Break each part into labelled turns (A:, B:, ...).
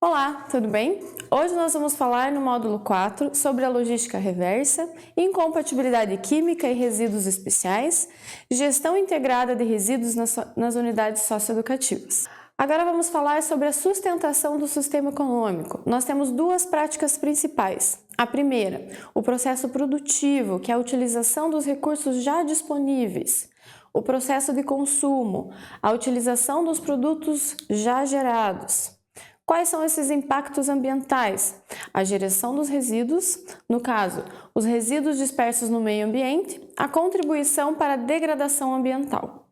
A: Olá, tudo bem? Hoje nós vamos falar no módulo 4 sobre a logística reversa, incompatibilidade química e resíduos especiais, gestão integrada de resíduos nas unidades socioeducativas. Agora vamos falar sobre a sustentação do sistema econômico. Nós temos duas práticas principais. A primeira, o processo produtivo, que é a utilização dos recursos já disponíveis. O processo de consumo, a utilização dos produtos já gerados. Quais são esses impactos ambientais? A geração dos resíduos, no caso, os resíduos dispersos no meio ambiente, a contribuição para a degradação ambiental.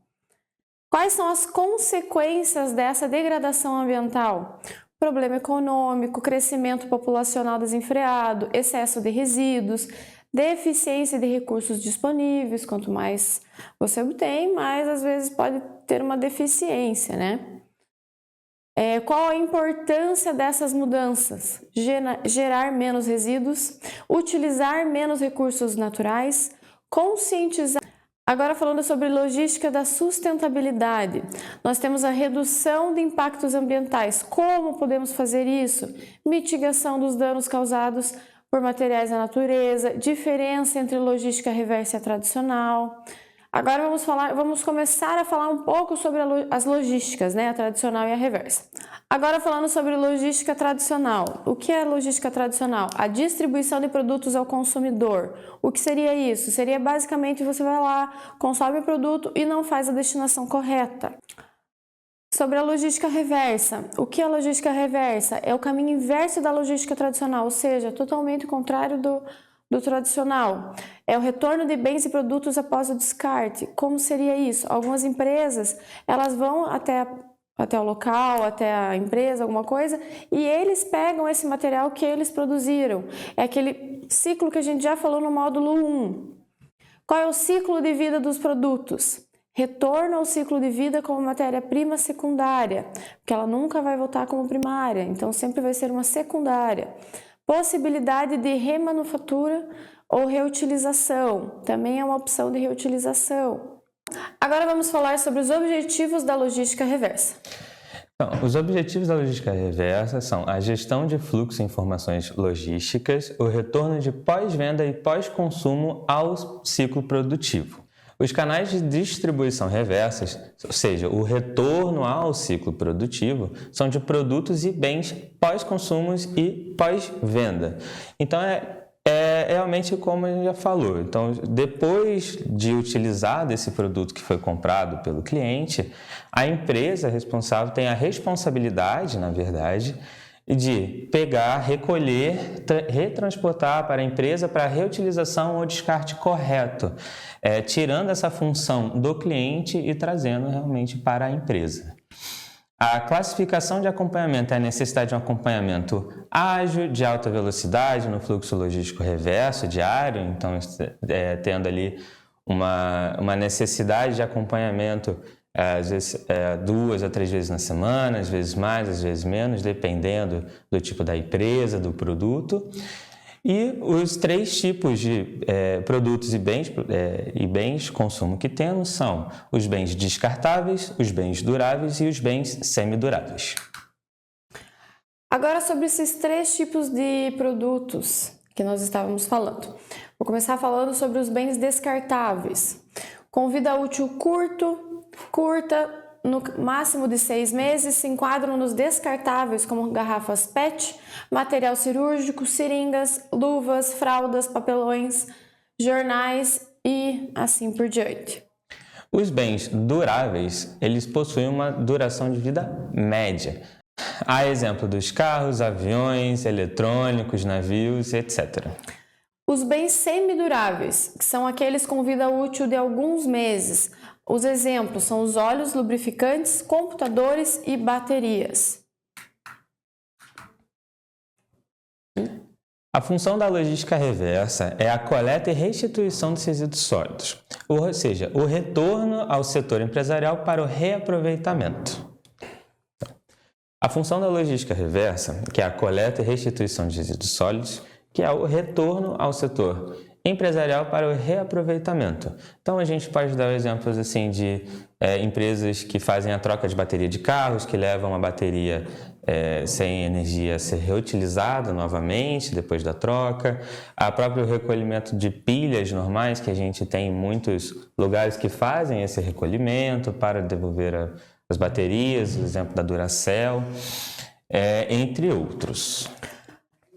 A: Quais são as consequências dessa degradação ambiental? Problema econômico, crescimento populacional desenfreado, excesso de resíduos, deficiência de recursos disponíveis. Quanto mais você obtém, mais às vezes pode ter uma deficiência, né? Qual a importância dessas mudanças? Gerar menos resíduos, utilizar menos recursos naturais, conscientizar. Agora falando sobre logística da sustentabilidade, nós temos a redução de impactos ambientais. Como podemos fazer isso? Mitigação dos danos causados por materiais da natureza, diferença entre logística reversa e a tradicional. Agora vamos começar a falar um pouco sobre as logísticas, né? A tradicional e a reversa. Agora falando sobre logística tradicional. O que é logística tradicional? A distribuição de produtos ao consumidor. O que seria isso? Seria basicamente você vai lá, consome o produto e não faz a destinação correta. Sobre a logística reversa. O que é a logística reversa? É o caminho inverso da logística tradicional, ou seja, totalmente contrário do tradicional. É o retorno de bens e produtos após o descarte. Como seria isso? Algumas empresas, elas vão até o local, até a empresa, alguma coisa, e eles pegam esse material que eles produziram. É aquele ciclo que a gente já falou no módulo 1. Qual é o ciclo de vida dos produtos? Retorno ao ciclo de vida como matéria-prima secundária, porque ela nunca vai voltar como primária, então sempre vai ser uma secundária. Possibilidade de remanufatura ou reutilização, também é uma opção de reutilização. Agora vamos falar sobre os objetivos da logística reversa.
B: Então, os objetivos da logística reversa são a gestão de fluxo e informações logísticas, o retorno de pós-venda e pós-consumo ao ciclo produtivo. Os canais de distribuição reversas, ou seja, o retorno ao ciclo produtivo, são de produtos e bens pós-consumos e pós-venda. Então, é realmente como a gente já falou. Então, depois de utilizar desse produto que foi comprado pelo cliente, a empresa responsável tem a responsabilidade, na verdade, de pegar, recolher, retransportar para a empresa para reutilização ou descarte correto, tirando essa função do cliente e trazendo realmente para a empresa. A classificação de acompanhamento é a necessidade de um acompanhamento ágil, de alta velocidade no fluxo logístico reverso diário, então tendo ali uma necessidade de acompanhamento às vezes 2 a 3 vezes na semana, às vezes mais, às vezes menos, dependendo do tipo da empresa, do produto. E os 3 tipos de produtos e bens de consumo que temos são os bens descartáveis, os bens duráveis e os bens semiduráveis.
A: Agora sobre esses 3 tipos de produtos que nós estávamos falando. Vou começar falando sobre os bens descartáveis. Com vida útil curta, no máximo de 6 meses, se enquadram nos descartáveis como garrafas PET, material cirúrgico, seringas, luvas, fraldas, papelões, jornais e assim por diante.
B: Os bens duráveis, eles possuem uma duração de vida média. Há exemplo dos carros, aviões, eletrônicos, navios, etc.
A: Os bens semiduráveis, que são aqueles com vida útil de alguns meses. Os exemplos são os óleos, lubrificantes, computadores e baterias.
B: A função da logística reversa é a coleta e restituição dos resíduos sólidos, ou seja, o retorno ao setor empresarial para o reaproveitamento. A função da logística reversa, que é a coleta e restituição de resíduos sólidos, que é o retorno ao setor empresarial para o reaproveitamento. Então, a gente pode dar exemplos assim de empresas que fazem a troca de bateria de carros, que levam a bateria sem energia ser reutilizado novamente depois da troca, o próprio recolhimento de pilhas normais, que a gente tem em muitos lugares que fazem esse recolhimento para devolver as baterias, o exemplo da Duracell, entre outros.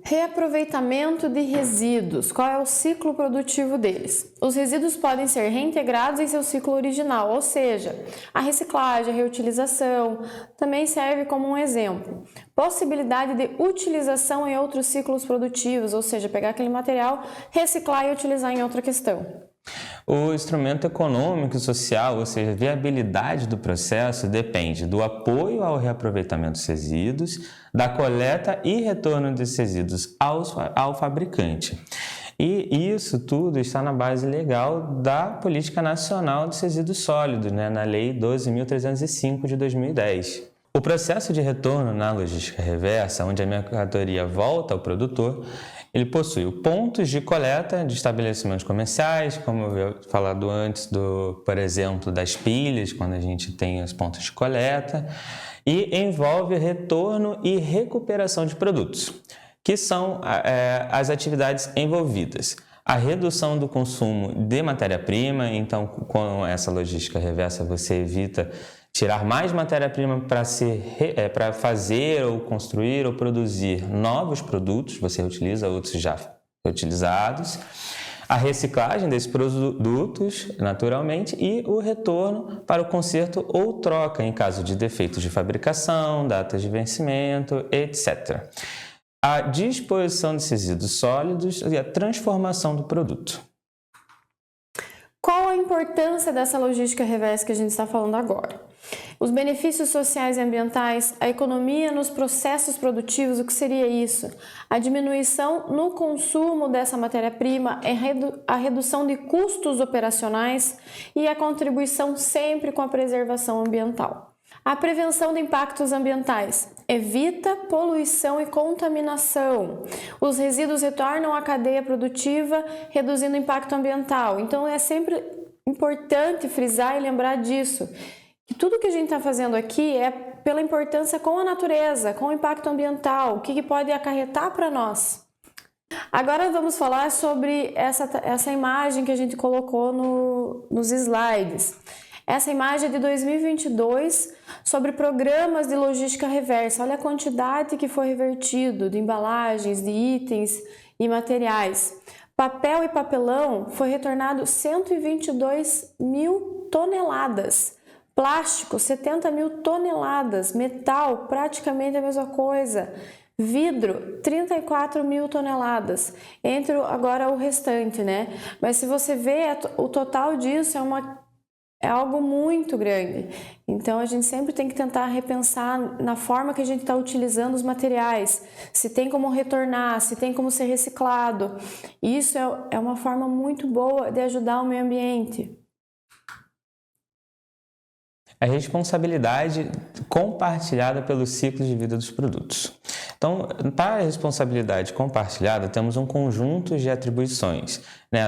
A: Reaproveitamento de resíduos. Qual é o ciclo produtivo deles? Os resíduos podem ser reintegrados em seu ciclo original, ou seja, a reciclagem, a reutilização, também serve como um exemplo. Possibilidade de utilização em outros ciclos produtivos, ou seja, pegar aquele material, reciclar e utilizar em outra questão.
B: O instrumento econômico e social, ou seja, a viabilidade do processo, depende do apoio ao reaproveitamento dos resíduos, da coleta e retorno desses resíduos ao fabricante. E isso tudo está na base legal da Política Nacional dos Resíduos Sólidos, na Lei 12.305 de 2010. O processo de retorno na logística reversa, onde a mercadoria volta ao produtor, ele possui pontos de coleta de estabelecimentos comerciais, como eu havia falado antes, por exemplo, das pilhas, quando a gente tem os pontos de coleta, e envolve retorno e recuperação de produtos, que são as atividades envolvidas. A redução do consumo de matéria-prima, então com essa logística reversa você evita tirar mais matéria-prima para fazer ou construir ou produzir novos produtos, você utiliza outros já utilizados, a reciclagem desses produtos, naturalmente, e o retorno para o conserto ou troca em caso de defeitos de fabricação, datas de vencimento, etc. A disposição de resíduos sólidos e a transformação do produto.
A: Qual a importância dessa logística reversa que a gente está falando agora? Os benefícios sociais e ambientais, a economia nos processos produtivos, o que seria isso? A diminuição no consumo dessa matéria-prima, a redução de custos operacionais e a contribuição sempre com a preservação ambiental. A prevenção de impactos ambientais evita poluição e contaminação. Os resíduos retornam à cadeia produtiva, reduzindo o impacto ambiental. Então é sempre importante frisar e lembrar disso. Que tudo que a gente está fazendo aqui é pela importância com a natureza, com o impacto ambiental, o que pode acarretar para nós. Agora vamos falar sobre essa imagem que a gente colocou nos slides. Essa imagem é de 2022 sobre programas de logística reversa. Olha a quantidade que foi revertido de embalagens, de itens e materiais. Papel e papelão foi retornado 122 mil toneladas. Plástico, 70 mil toneladas. Metal, praticamente a mesma coisa. Vidro, 34 mil toneladas. Entre agora o restante, Mas se você vê, o total disso é algo muito grande. Então, a gente sempre tem que tentar repensar na forma que a gente está utilizando os materiais, se tem como retornar, se tem como ser reciclado. Isso é uma forma muito boa de ajudar o meio ambiente.
B: A responsabilidade compartilhada pelo ciclo de vida dos produtos. Então, para a responsabilidade compartilhada, temos um conjunto de atribuições,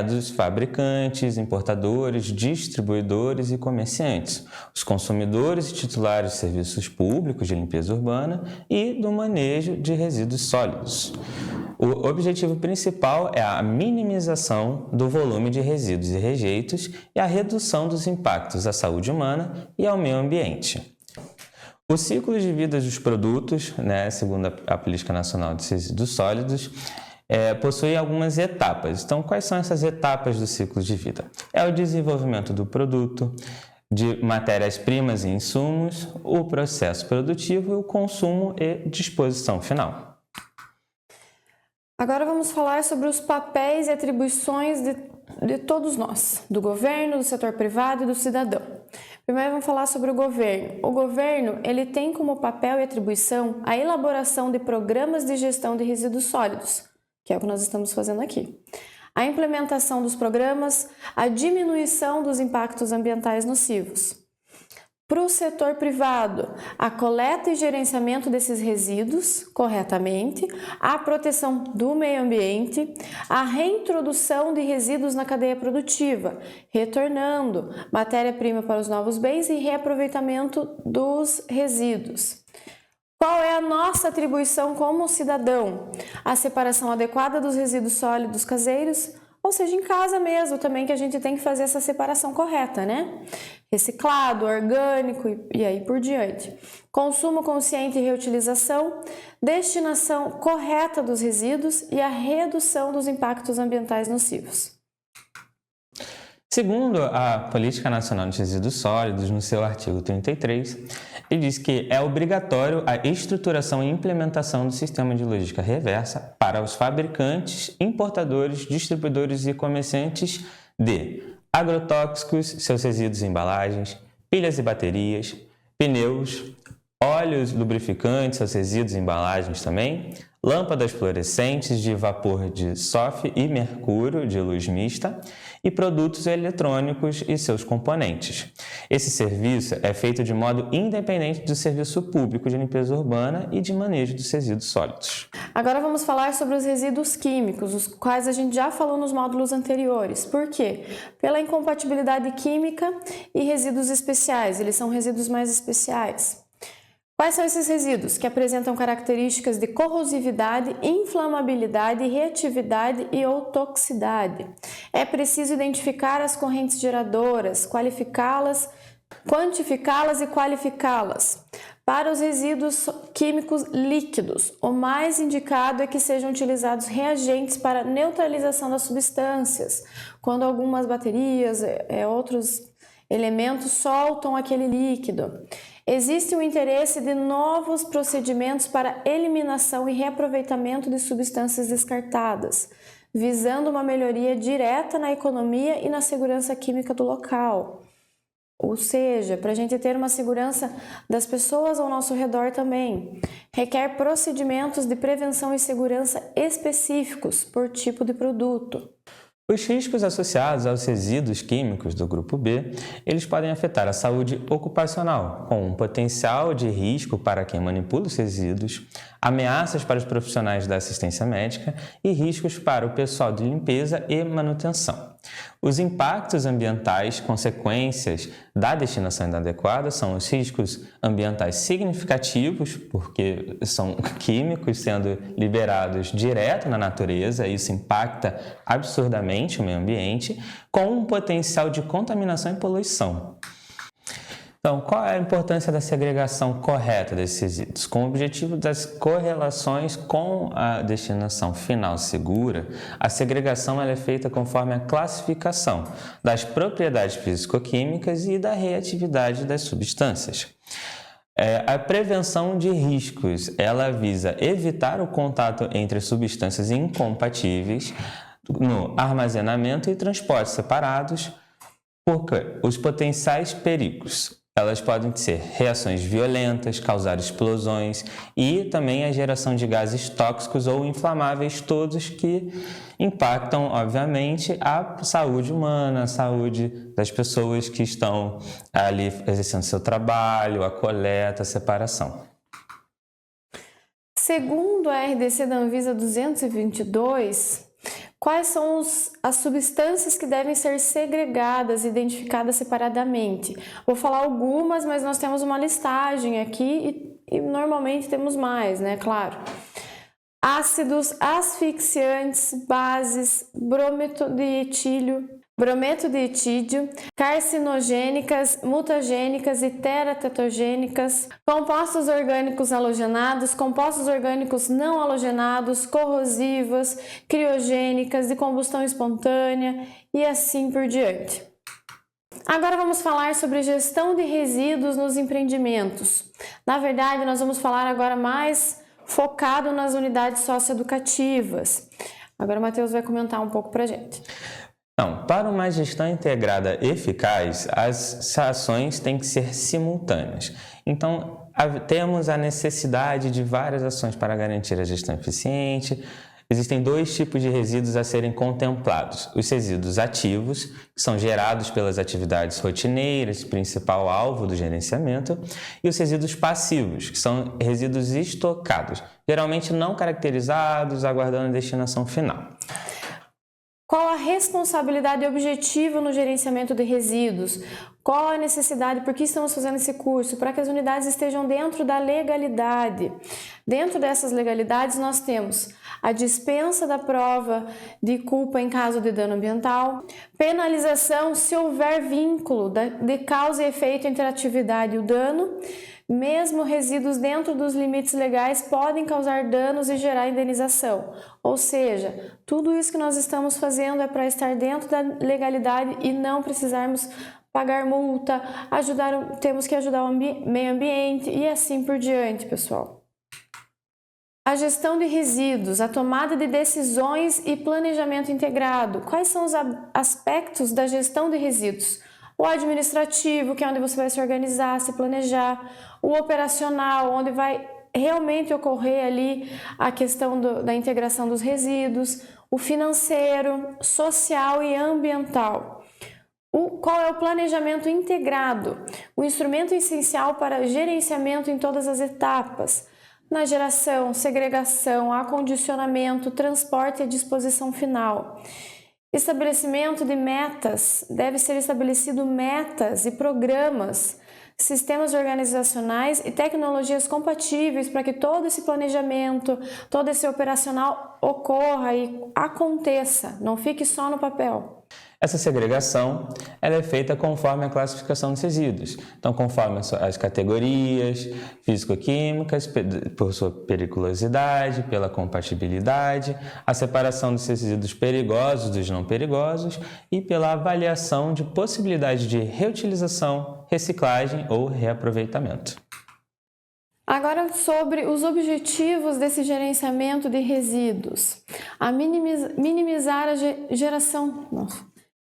B: dos fabricantes, importadores, distribuidores e comerciantes, os consumidores e titulares de serviços públicos de limpeza urbana e do manejo de resíduos sólidos. O objetivo principal é a minimização do volume de resíduos e rejeitos e a redução dos impactos à saúde humana e ao meio ambiente. O ciclo de vida dos produtos, segundo a Política Nacional de Resíduos Sólidos, possui algumas etapas. Então, quais são essas etapas do ciclo de vida? É o desenvolvimento do produto, de matérias-primas e insumos, o processo produtivo, o consumo e disposição final.
A: Agora vamos falar sobre os papéis e atribuições de todos nós, do governo, do setor privado e do cidadão. Primeiro vamos falar sobre o governo. O governo, ele tem como papel e atribuição a elaboração de programas de gestão de resíduos sólidos, que é o que nós estamos fazendo aqui. A implementação dos programas, a diminuição dos impactos ambientais nocivos. Para o setor privado, a coleta e gerenciamento desses resíduos corretamente, a proteção do meio ambiente, a reintrodução de resíduos na cadeia produtiva, retornando matéria-prima para os novos bens e reaproveitamento dos resíduos. Qual é a nossa atribuição como cidadão? A separação adequada dos resíduos sólidos caseiros, ou seja, em casa mesmo também que a gente tem que fazer essa separação correta, né? Reciclado, orgânico e aí por diante. Consumo consciente e reutilização, destinação correta dos resíduos e a redução dos impactos ambientais nocivos.
B: Segundo a Política Nacional de Resíduos Sólidos, no seu artigo 33, ele diz que é obrigatório a estruturação e implementação do sistema de logística reversa para os fabricantes, importadores, distribuidores e comerciantes de agrotóxicos, seus resíduos e embalagens, pilhas e baterias, pneus, óleos lubrificantes, seus resíduos e embalagens também, lâmpadas fluorescentes de vapor de SOF e mercúrio de luz mista e produtos eletrônicos e seus componentes. Esse serviço é feito de modo independente do serviço público de limpeza urbana e de manejo dos resíduos sólidos.
A: Agora vamos falar sobre os resíduos químicos, os quais a gente já falou nos módulos anteriores. Por quê? Pela incompatibilidade química e resíduos especiais, eles são resíduos mais especiais. Quais são esses resíduos? Que apresentam características de corrosividade, inflamabilidade, reatividade e ou toxicidade. É preciso identificar as correntes geradoras, quantificá-las e qualificá-las. Para os resíduos químicos líquidos, o mais indicado é que sejam utilizados reagentes para neutralização das substâncias, quando algumas baterias outros elementos soltam aquele líquido. Existe o interesse de novos procedimentos para eliminação e reaproveitamento de substâncias descartadas, visando uma melhoria direta na economia e na segurança química do local. Ou seja, para a gente ter uma segurança das pessoas ao nosso redor também. Requer procedimentos de prevenção e segurança específicos por tipo de produto.
B: Os riscos associados aos resíduos químicos do grupo B, eles podem afetar a saúde ocupacional, com um potencial de risco para quem manipula os resíduos, ameaças para os profissionais da assistência médica e riscos para o pessoal de limpeza e manutenção. Os impactos ambientais, consequências da destinação inadequada, são os riscos ambientais significativos, porque são químicos sendo liberados direto na natureza, e isso impacta absurdamente o meio ambiente, com um potencial de contaminação e poluição. Então, qual é a importância da segregação correta desses resíduos? Com o objetivo das correlações com a destinação final segura, a segregação ela é feita conforme a classificação das propriedades físico-químicas e da reatividade das substâncias. A prevenção de riscos, ela visa evitar o contato entre substâncias incompatíveis no armazenamento e transporte separados, porque os potenciais perigos elas podem ser reações violentas, causar explosões e também a geração de gases tóxicos ou inflamáveis, todos que impactam, obviamente, a saúde humana, a saúde das pessoas que estão ali exercendo seu trabalho, a coleta, a separação.
A: Segundo a RDC da Anvisa 222, quais são as substâncias que devem ser segregadas e identificadas separadamente? Vou falar algumas, mas nós temos uma listagem aqui e normalmente temos mais, né? Claro. Ácidos asfixiantes, bases, brometo de etídio, carcinogênicas, mutagênicas e teratetogênicas, compostos orgânicos halogenados, compostos orgânicos não halogenados, corrosivas, criogênicas, de combustão espontânea e assim por diante. Agora vamos falar sobre gestão de resíduos nos empreendimentos. Na verdade, nós vamos falar agora mais focado nas unidades socioeducativas. Agora o Matheus vai comentar um pouco para a gente.
B: Então, para uma gestão integrada eficaz, as ações têm que ser simultâneas. Então, temos a necessidade de várias ações para garantir a gestão eficiente. Existem dois tipos de resíduos a serem contemplados. Os resíduos ativos, que são gerados pelas atividades rotineiras, principal alvo do gerenciamento, e os resíduos passivos, que são resíduos estocados, geralmente não caracterizados, aguardando a destinação final.
A: Qual a responsabilidade objetiva no gerenciamento de resíduos? Qual a necessidade? Por que estamos fazendo esse curso? Para que as unidades estejam dentro da legalidade. Dentro dessas legalidades nós temos a dispensa da prova de culpa em caso de dano ambiental, penalização se houver vínculo de causa e efeito entre a atividade e o dano, mesmo resíduos dentro dos limites legais podem causar danos e gerar indenização. Ou seja, tudo isso que nós estamos fazendo é para estar dentro da legalidade e não precisarmos pagar multa, temos que ajudar o meio ambiente e assim por diante, pessoal. A gestão de resíduos, a tomada de decisões e planejamento integrado. Quais são os aspectos da gestão de resíduos? O administrativo, que é onde você vai se organizar, se planejar. O operacional, onde vai realmente ocorrer ali a questão da integração dos resíduos. O financeiro, social e ambiental. Qual é o planejamento integrado? O instrumento essencial para gerenciamento em todas as etapas. Na geração, segregação, acondicionamento, transporte e disposição final. Estabelecimento de metas. Deve ser estabelecido metas e programas, sistemas organizacionais e tecnologias compatíveis para que todo esse planejamento, todo esse operacional ocorra e aconteça, não fique só no papel.
B: Essa segregação ela é feita conforme a classificação dos resíduos, então conforme as categorias físico-químicas, por sua periculosidade, pela compatibilidade, a separação dos resíduos perigosos dos não perigosos e pela avaliação de possibilidade de reutilização, reciclagem ou reaproveitamento.
A: Agora sobre os objetivos desse gerenciamento de resíduos.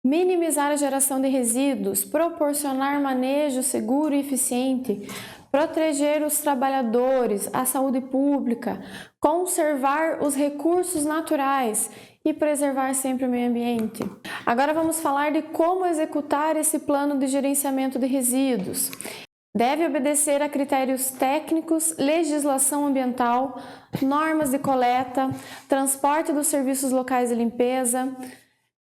A: Minimizar a geração de resíduos, proporcionar manejo seguro e eficiente, proteger os trabalhadores, a saúde pública, conservar os recursos naturais e preservar sempre o meio ambiente. Agora vamos falar de como executar esse plano de gerenciamento de resíduos. Deve obedecer a critérios técnicos, legislação ambiental, normas de coleta, transporte dos serviços locais de limpeza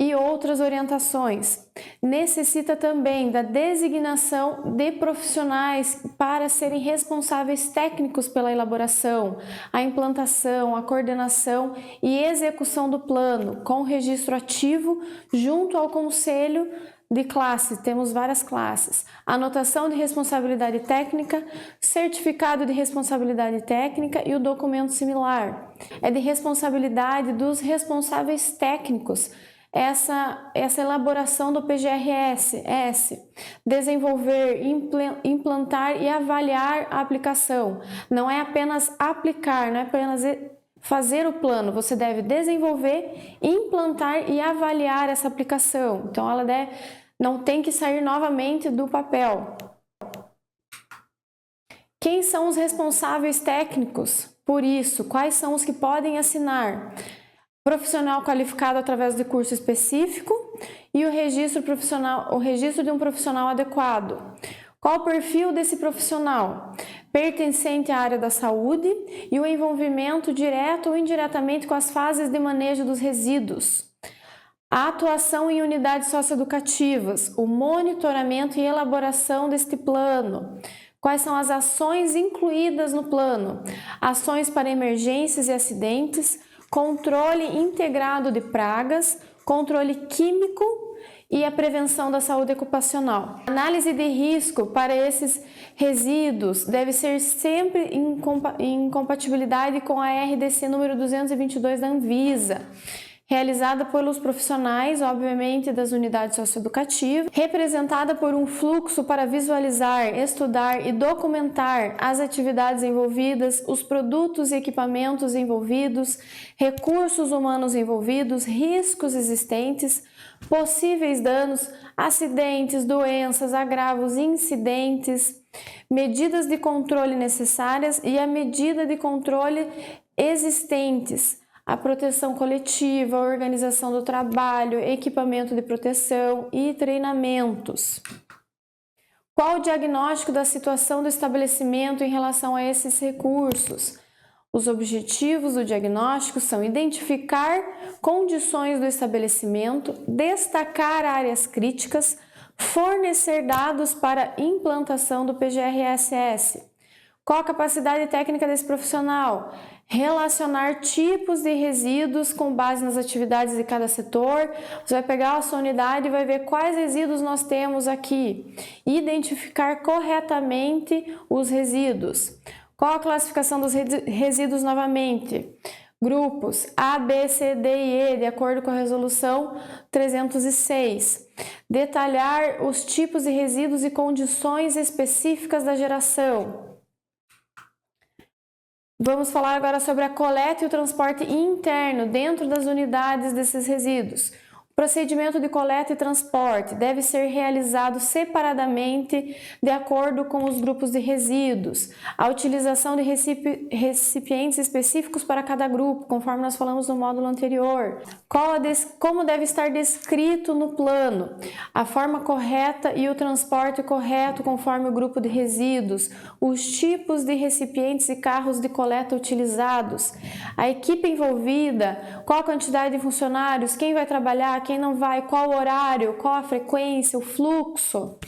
A: e outras orientações. Necessita também da designação de profissionais para serem responsáveis técnicos pela elaboração, a implantação, a coordenação e execução do plano, com registro ativo junto ao Conselho de classe, temos várias classes, anotação de responsabilidade técnica, certificado de responsabilidade técnica e o documento similar. É de responsabilidade dos responsáveis técnicos essa elaboração do PGRS, desenvolver, implantar e avaliar a aplicação. Não é apenas aplicar, não é apenas fazer o plano, você deve desenvolver, implantar e avaliar essa aplicação. Então, ela não tem que sair novamente do papel. Quem são os responsáveis técnicos por isso? Quais são os que podem assinar? Profissional qualificado através de curso específico e o registro de um profissional adequado. Qual o perfil desse profissional? Pertencente à área da saúde e o envolvimento direto ou indiretamente com as fases de manejo dos resíduos. A atuação em unidades socioeducativas, o monitoramento e elaboração deste plano. Quais são as ações incluídas no plano? Ações para emergências e acidentes, controle integrado de pragas, controle químico e a prevenção da saúde ocupacional. A análise de risco para esses resíduos deve ser sempre em compatibilidade com a RDC número 222 da Anvisa, realizada pelos profissionais, obviamente, das unidades socioeducativas, representada por um fluxo para visualizar, estudar e documentar as atividades envolvidas, os produtos e equipamentos envolvidos, recursos humanos envolvidos, riscos existentes, possíveis danos, acidentes, doenças, agravos, incidentes, medidas de controle necessárias e a medida de controle existentes, a proteção coletiva, a organização do trabalho, equipamento de proteção e treinamentos. Qual o diagnóstico da situação do estabelecimento em relação a esses recursos? Os objetivos do diagnóstico são identificar condições do estabelecimento, destacar áreas críticas, Fornecer dados para implantação do PGRSS. Qual a capacidade técnica desse profissional? Relacionar tipos de resíduos com base nas atividades de cada setor. Você vai pegar a sua unidade e vai ver quais resíduos nós temos aqui. Identificar corretamente os resíduos. Qual a classificação dos resíduos novamente? Grupos A, B, C, D e E, de acordo com a resolução 306. Detalhar os tipos de resíduos e condições específicas da geração. Vamos falar agora sobre a coleta e o transporte interno dentro das unidades desses resíduos. O procedimento de coleta e transporte deve ser realizado separadamente de acordo com os grupos de resíduos. A utilização de recipientes específicos para cada grupo, conforme nós falamos no módulo anterior. Como deve estar descrito no plano. A forma correta e o transporte correto conforme o grupo de resíduos. Os tipos de recipientes e carros de coleta utilizados. A equipe envolvida, qual a quantidade de funcionários, quem vai trabalhar, quem não vai, qual o horário, qual a frequência, o fluxo.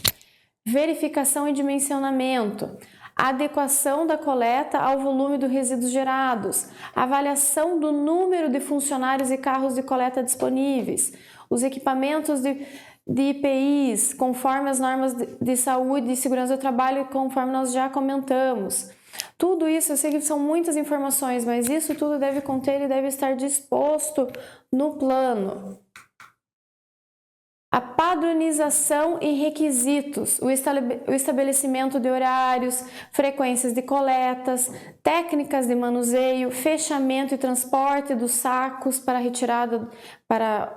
A: Verificação e dimensionamento. Adequação da coleta ao volume dos resíduos gerados. Avaliação do número de funcionários e carros de coleta disponíveis. Os equipamentos de IPIs, conforme as normas de saúde e segurança do trabalho, conforme nós já comentamos. Tudo isso, eu sei que são muitas informações, mas isso tudo deve conter e deve estar disposto no plano. A padronização e requisitos, o estabelecimento de horários, frequências de coletas, técnicas de manuseio, fechamento e transporte dos sacos para retirada, para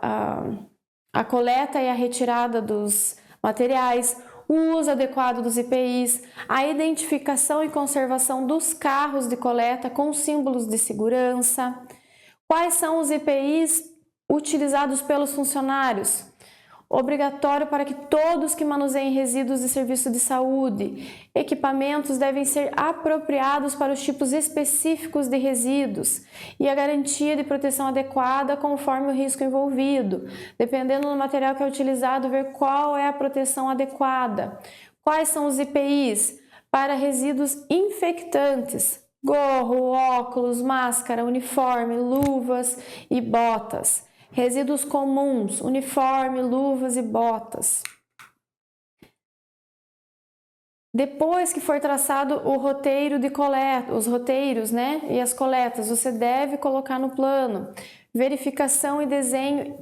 A: a coleta e a retirada dos materiais, o uso adequado dos IPIs, a identificação e conservação dos carros de coleta com símbolos de segurança. Quais são os IPIs utilizados pelos funcionários? Obrigatório para que todos que manuseiem resíduos de serviço de saúde. Equipamentos devem ser apropriados para os tipos específicos de resíduos e a garantia de proteção adequada conforme o risco envolvido. Dependendo do material que é utilizado, ver qual é a proteção adequada. Quais são os IPIs? Para resíduos infectantes. Gorro, óculos, máscara, uniforme, luvas e botas. Resíduos comuns, uniforme, luvas e botas. Depois que for traçado o roteiro de coleta, os roteiros, e as coletas, você deve colocar no plano. Verificação e desenho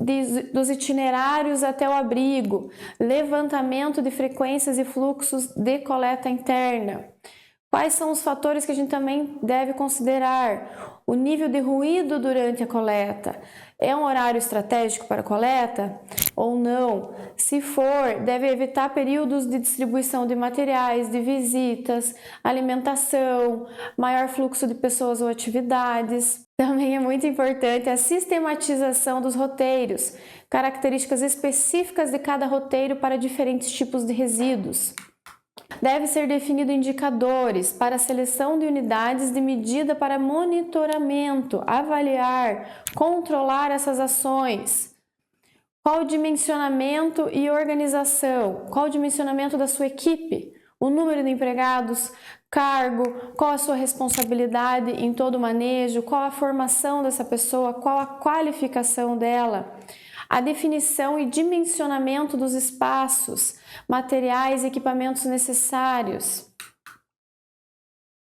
A: dos itinerários até o abrigo. Levantamento de frequências e fluxos de coleta interna. Quais são os fatores que a gente também deve considerar? O nível de ruído durante a coleta. É um horário estratégico para a coleta ou não? Se for, deve evitar períodos de distribuição de materiais, de visitas, alimentação, maior fluxo de pessoas ou atividades. Também é muito importante a sistematização dos roteiros, características específicas de cada roteiro para diferentes tipos de resíduos. Deve ser definido indicadores para a seleção de unidades de medida para monitoramento, avaliar, controlar essas ações. Qual o dimensionamento e organização? Qual o dimensionamento da sua equipe? O número de empregados, cargo, qual a sua responsabilidade em todo o manejo, qual a formação dessa pessoa, qual a qualificação dela. A definição e dimensionamento dos espaços, materiais e equipamentos necessários.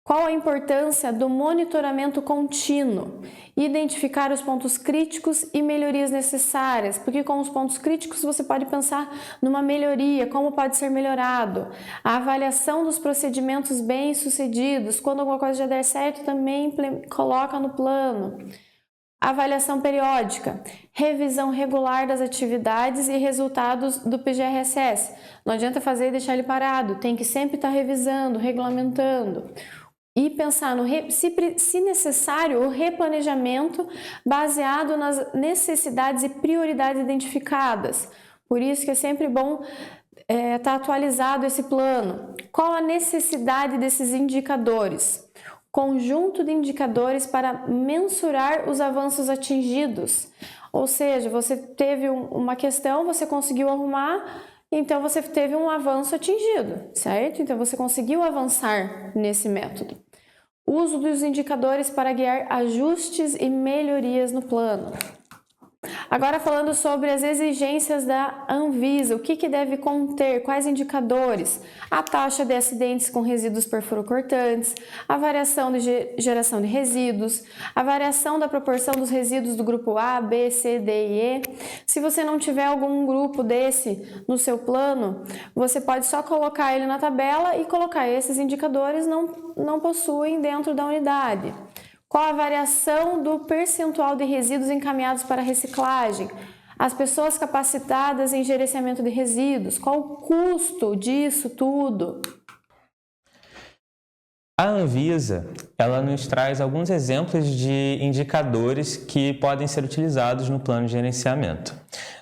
A: Qual a importância do monitoramento contínuo? Identificar os pontos críticos e melhorias necessárias, porque com os pontos críticos você pode pensar numa melhoria, como pode ser melhorado. A avaliação dos procedimentos bem-sucedidos, quando alguma coisa já der certo, também coloca no plano. Avaliação periódica, revisão regular das atividades e resultados do PGRSS. Não adianta fazer e deixar ele parado, tem que sempre estar revisando, regulamentando. E pensar, se necessário, o replanejamento baseado nas necessidades e prioridades identificadas. Por isso que é sempre bom estar atualizado esse plano. Qual a necessidade desses indicadores? Conjunto de indicadores para mensurar os avanços atingidos. Ou seja, você teve uma questão, você conseguiu arrumar, então você teve um avanço atingido, certo? Então você conseguiu avançar nesse método. Uso dos indicadores para guiar ajustes e melhorias no plano. Agora falando sobre as exigências da Anvisa, o que deve conter, quais indicadores? A taxa de acidentes com resíduos perfluorocortantes, a variação de geração de resíduos, a variação da proporção dos resíduos do grupo A, B, C, D e E. Se você não tiver algum grupo desse no seu plano, você pode só colocar ele na tabela e colocar esses indicadores não possuem dentro da unidade. Qual a variação do percentual de resíduos encaminhados para reciclagem? As pessoas capacitadas em gerenciamento de resíduos, qual o custo disso tudo?
B: A Anvisa, ela nos traz alguns exemplos de indicadores que podem ser utilizados no plano de gerenciamento.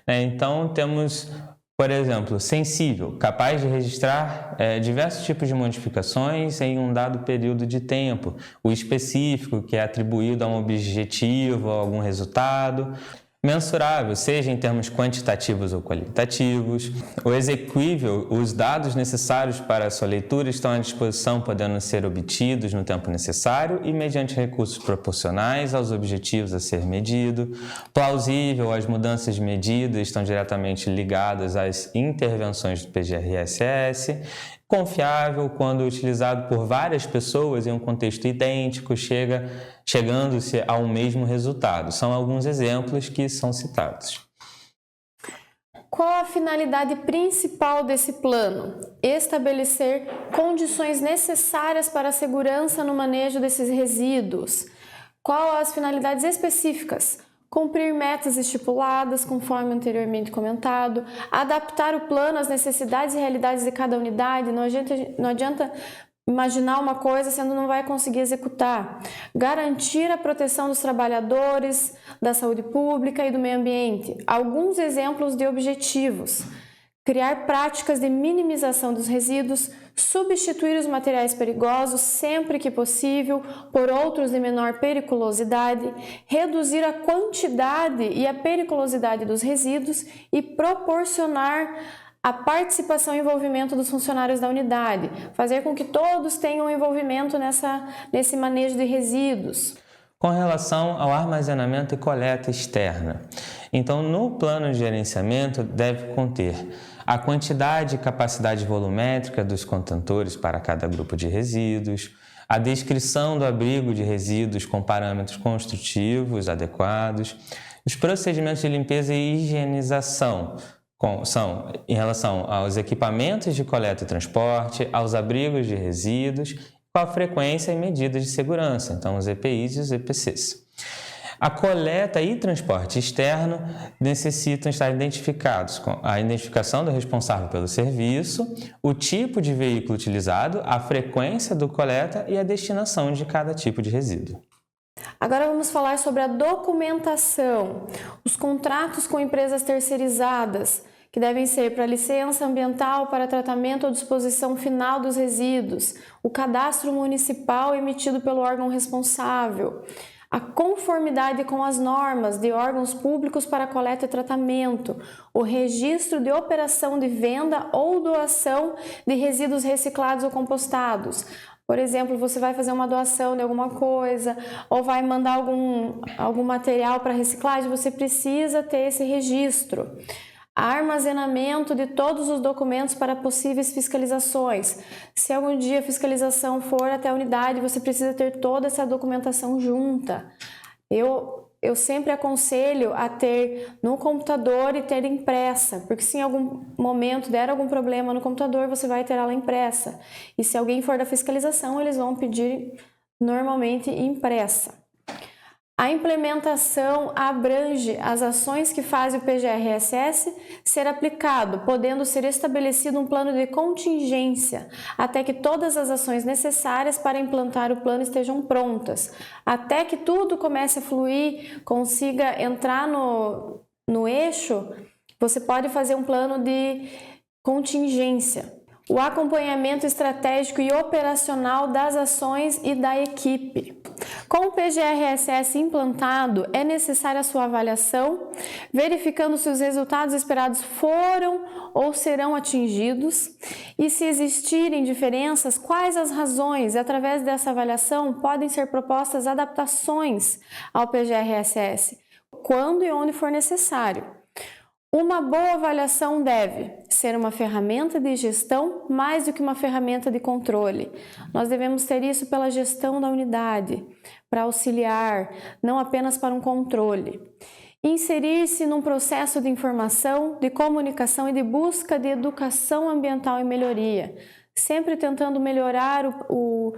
B: Então, temos, por exemplo, sensível, capaz de registrar diversos tipos de modificações em um dado período de tempo. O específico, que é atribuído a um objetivo, a algum resultado. Mensurável, seja em termos quantitativos ou qualitativos. O execuível, os dados necessários para a sua leitura estão à disposição, podendo ser obtidos no tempo necessário e mediante recursos proporcionais aos objetivos a ser medido. Plausível, as mudanças de medida estão diretamente ligadas às intervenções do PGRSS. Confiável, quando utilizado por várias pessoas em um contexto idêntico, chegando-se ao mesmo resultado. São alguns exemplos que são citados.
A: Qual a finalidade principal desse plano? Estabelecer condições necessárias para a segurança no manejo desses resíduos. Qual as finalidades específicas? Cumprir metas estipuladas, conforme anteriormente comentado, adaptar o plano às necessidades e realidades de cada unidade, não adianta imaginar uma coisa sendo que não vai conseguir executar, garantir a proteção dos trabalhadores, da saúde pública e do meio ambiente. Alguns exemplos de objetivos: criar práticas de minimização dos resíduos, substituir os materiais perigosos sempre que possível por outros de menor periculosidade, reduzir a quantidade e a periculosidade dos resíduos e proporcionar a participação e envolvimento dos funcionários da unidade, fazer com que todos tenham envolvimento nesse manejo de resíduos.
B: Com relação ao armazenamento e coleta externa, então no plano de gerenciamento deve conter a quantidade e capacidade volumétrica dos contentores para cada grupo de resíduos, a descrição do abrigo de resíduos com parâmetros construtivos adequados, os procedimentos de limpeza e higienização são em relação aos equipamentos de coleta e transporte, aos abrigos de resíduos, com a frequência e medidas de segurança, então os EPIs e os EPCs. A coleta e transporte externo necessitam estar identificados com a identificação do responsável pelo serviço, o tipo de veículo utilizado, a frequência do coleta e a destinação de cada tipo de resíduo.
A: Agora vamos falar sobre a documentação, os contratos com empresas terceirizadas, que devem ser para licença ambiental, para tratamento ou disposição final dos resíduos, o cadastro municipal emitido pelo órgão responsável, a conformidade com as normas de órgãos públicos para coleta e tratamento, o registro de operação de venda ou doação de resíduos reciclados ou compostados. Por exemplo, você vai fazer uma doação de alguma coisa ou vai mandar algum material para reciclagem, você precisa ter esse registro. Armazenamento de todos os documentos para possíveis fiscalizações. Se algum dia a fiscalização for até a unidade, você precisa ter toda essa documentação junta. Eu sempre aconselho a ter no computador e ter impressa, porque se em algum momento der algum problema no computador, você vai ter ela impressa. E se alguém for da fiscalização, eles vão pedir normalmente impressa. A implementação abrange as ações que faz o PGRSS ser aplicado, podendo ser estabelecido um plano de contingência, até que todas as ações necessárias para implantar o plano estejam prontas, até que tudo comece a fluir, consiga entrar no eixo, você pode fazer um plano de contingência. o acompanhamento estratégico e operacional das ações e da equipe. Com o PGRSS implantado, é necessária a sua avaliação, verificando se os resultados esperados foram ou serão atingidos e, se existirem diferenças, quais as razões. Através dessa avaliação, podem ser propostas adaptações ao PGRSS, quando e onde for necessário. Uma boa avaliação deve ser uma ferramenta de gestão mais do que uma ferramenta de controle. Nós devemos ter isso pela gestão da unidade, para auxiliar, não apenas para um controle. Inserir-se num processo de informação, de comunicação e de busca de educação ambiental e melhoria, sempre tentando melhorar o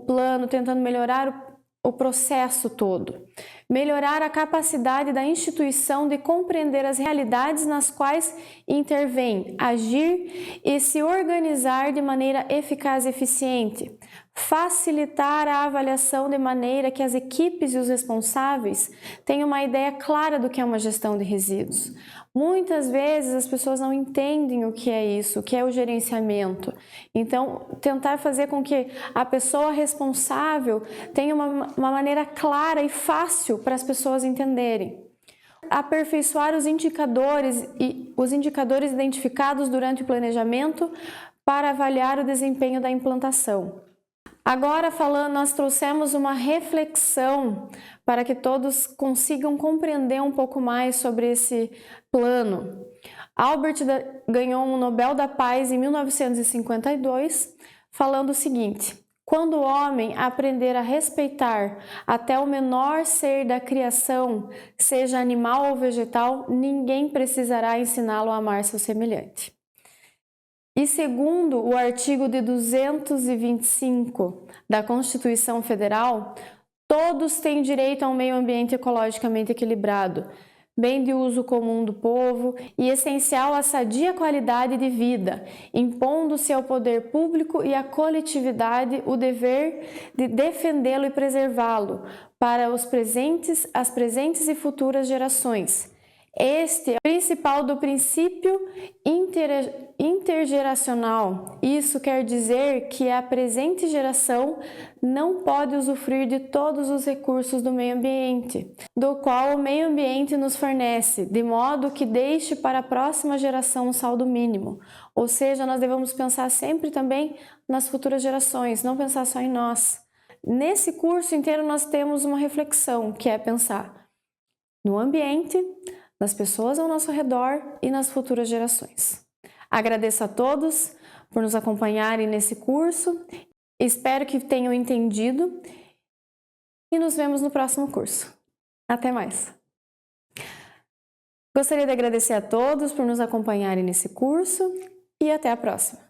A: plano, tentando melhorar o processo todo. Melhorar a capacidade da instituição de compreender as realidades nas quais intervém, agir e se organizar de maneira eficaz e eficiente. Facilitar a avaliação de maneira que as equipes e os responsáveis tenham uma ideia clara do que é uma gestão de resíduos. Muitas vezes as pessoas não entendem o que é isso, o que é o gerenciamento. Então, tentar fazer com que a pessoa responsável tenha uma maneira clara e fácil para as pessoas entenderem. Aperfeiçoar os indicadores identificados durante o planejamento para avaliar o desempenho da implantação. Agora, nós trouxemos uma reflexão para que todos consigam compreender um pouco mais sobre esse plano. Albert ganhou um Nobel da Paz em 1952, falando o seguinte: quando o homem aprender a respeitar até o menor ser da criação, seja animal ou vegetal, ninguém precisará ensiná-lo a amar seu semelhante. E segundo o artigo de 225 da Constituição Federal, todos têm direito a um meio ambiente ecologicamente equilibrado, bem de uso comum do povo e essencial à sadia qualidade de vida, impondo-se ao poder público e à coletividade o dever de defendê-lo e preservá-lo para as presentes e futuras gerações. Este é o principal do princípio intergeracional. Isso quer dizer que a presente geração não pode usufruir de todos os recursos do meio ambiente, do qual o meio ambiente nos fornece, de modo que deixe para a próxima geração um saldo mínimo. Ou seja, nós devemos pensar sempre também nas futuras gerações, não pensar só em nós. Nesse curso inteiro nós temos uma reflexão, que é pensar no ambiente, nas pessoas ao nosso redor e nas futuras gerações. Agradeço a todos por nos acompanharem nesse curso, espero que tenham entendido e nos vemos no próximo curso. Até mais! Gostaria de agradecer a todos por nos acompanharem nesse curso e até a próxima!